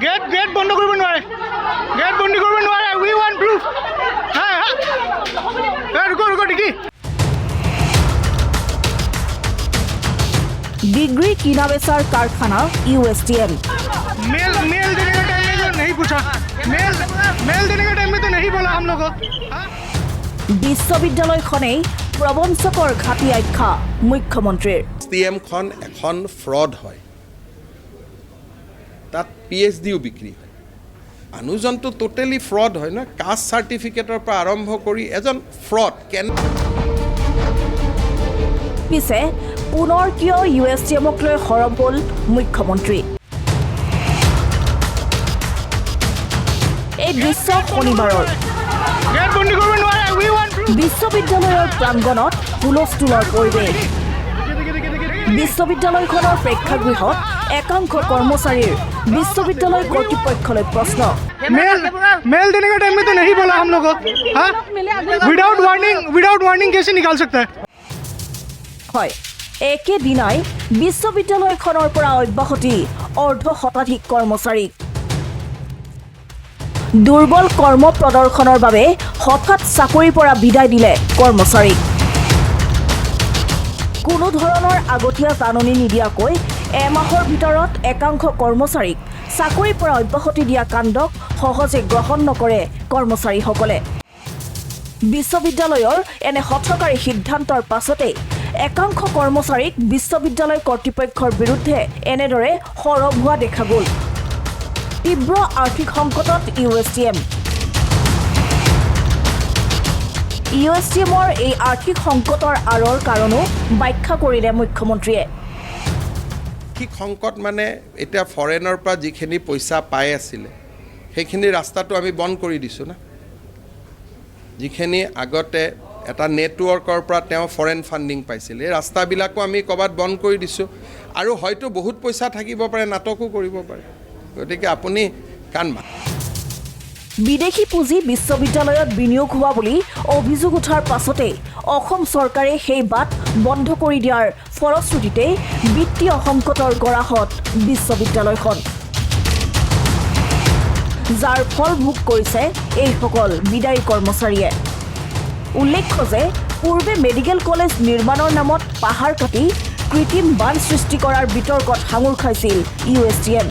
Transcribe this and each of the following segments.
Gate বন্ধ কৰিব নোৱাৰে উই ওয়ান্ট প্ৰুফ ৰুকো দেখি डिग्री किना बेचार कारखाना USTM मेल देने का टाइम में नहीं पूछा मेल देने का टाइम में तो नहीं बोला हम लोग বিশ্ববিদ্যালয়খনেই প্ৰবঞ্চকৰ ঘাটি আখ্যা মুখ্যমন্ত্ৰীৰ USTMখন এখন ফ্ৰড হয় তাত PhDও বিক্ৰী হয় মানুহজনটো টোটেলি ফ্ৰড হয় না কাষ্ট সাৰ্টিফিকেটৰ পৰা আৰম্ভ কৰি এজন ফ্ৰড পিছে পুনৰ কিয় USTMক লৈ হৰব হ'ল মুখ্যমন্ত্ৰী এই দৃশ্য শনিবাৰৰ গেট বন্ধ কৰিব নোৱাৰে উই ওয়ান্ট প্ৰুফ বিশ্ববিদ্যালয়ৰ প্ৰাংগণত হুলস্থুলৰ পৰিৱেশ বিশ্ববিদ্যালয়খনৰ প্ৰেক্ষাগৃহত একাংশ কৰ্মচাৰীৰ বিশ্ববিদ্যালয় কৰ্তৃপক্ষলৈ প্ৰশ্ন मेल देने का टाइम में तो नहीं बोला हम लोग विदाउट वार्निंग कैसे निकाल सकता है হয় একেদিনাই বিশ্ববিদ্যালয়খনৰ পৰা অব্যাহতি অৰ্ধ শতাধিক কৰ্মচাৰীক দুৰ্বল কৰ্ম প্ৰদৰ্শনৰ বাবে হঠাৎ চাকৰিৰ পৰা বিদায় দিলে কৰ্মচাৰীক কোনো ধৰণৰ আগতীয়া জাননী নিদিয়াকৈ এমাহৰ ভিতৰত একাংশ কৰ্মচাৰীক চাকৰিৰ পৰা অব্যাহতি দিয়া কাণ্ডক সহজে গ্ৰহণ নকৰে কৰ্মচাৰীসকলে বিশ্ববিদ্যালয়ৰ এনে হঠকাৰী সিদ্ধান্তৰ পাছতে একাংশ কৰ্মচাৰীক বিশ্ববিদ্যালয় কৰ্তৃপক্ষৰ বিৰুদ্ধে এনেদৰে সৰব হোৱা দেখা গ'ল তীব্ৰ আৰ্থিক সংকটত USTMৰ এই আৰ্থিক সংকটৰ আঁৰৰ কাৰণো ব্যাখ্যা কৰিলে মুখ্যমন্ত্ৰীয়ে আৰ্থিক সংকট মানে এটা ফৰেনৰ পৰা যিখিনি পইচা পাই আছিলে সেইখিনি ৰাস্তাটো আমি বন্ধ কৰি দিছো না যিখিনি আগতে এটা নেটৱৰ্কৰ পৰা তেওঁ ফৰেন ফান্ডিং পাইছিল এই ৰাস্তাবিলাকো আমি কবাত বন্ধ কৰি দিছো আৰু হয়তো বহুত পইচা থাকিব পাৰে নাটকো কৰিব পাৰে গতিকে আপুনি কানমা বিদেশী পুঁজি বিশ্ববিদ্যালয়ত বিনিয়োগ হোৱা বুলি অভিযোগ উঠাৰ পাছতে অসম চৰকাৰে সেই বাট বন্ধ কৰি দিয়াৰ ফলশ্ৰুতিতে বিত্তীয় সংকটৰ গৰাহত বিশ্ববিদ্যালয়খন যাৰ ফল ভোগ কৰিছে এইসকল বিদায়ী কৰ্মচাৰীয়ে উল্লেখ্য যে পূৰ্বে মেডিকেল কলেজ নিৰ্মাণৰ নামত পাহাৰ কাটি কৃত্ৰিম বান সৃষ্টি কৰাৰ বিতৰ্কত সাঙুৰ খাইছিল USTM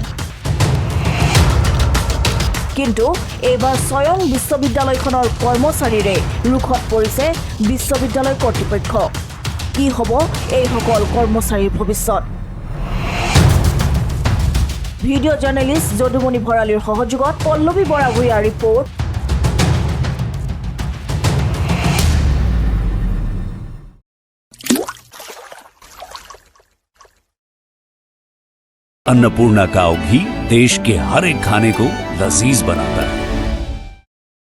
কিন্তু এইবাৰ স্বয়ং বিশ্ববিদ্যালয়খনৰ কৰ্মচাৰীৰে ৰুখত পৰিছে বিশ্ববিদ্যালয় কৰ্তৃপক্ষ কি হ'ব এইসকল কৰ্মচাৰীৰ ভৱিষ্যত ভিডিঅ' জাৰ্নেলিষ্ট যদুমণি ভৰালীৰ সহযোগত পল্লৱী বৰাগুৰিয়াৰ ৰিপৰ্ট अन्नपूर्णा काव घी देश के हर एक खाने को लजीज बनाता है।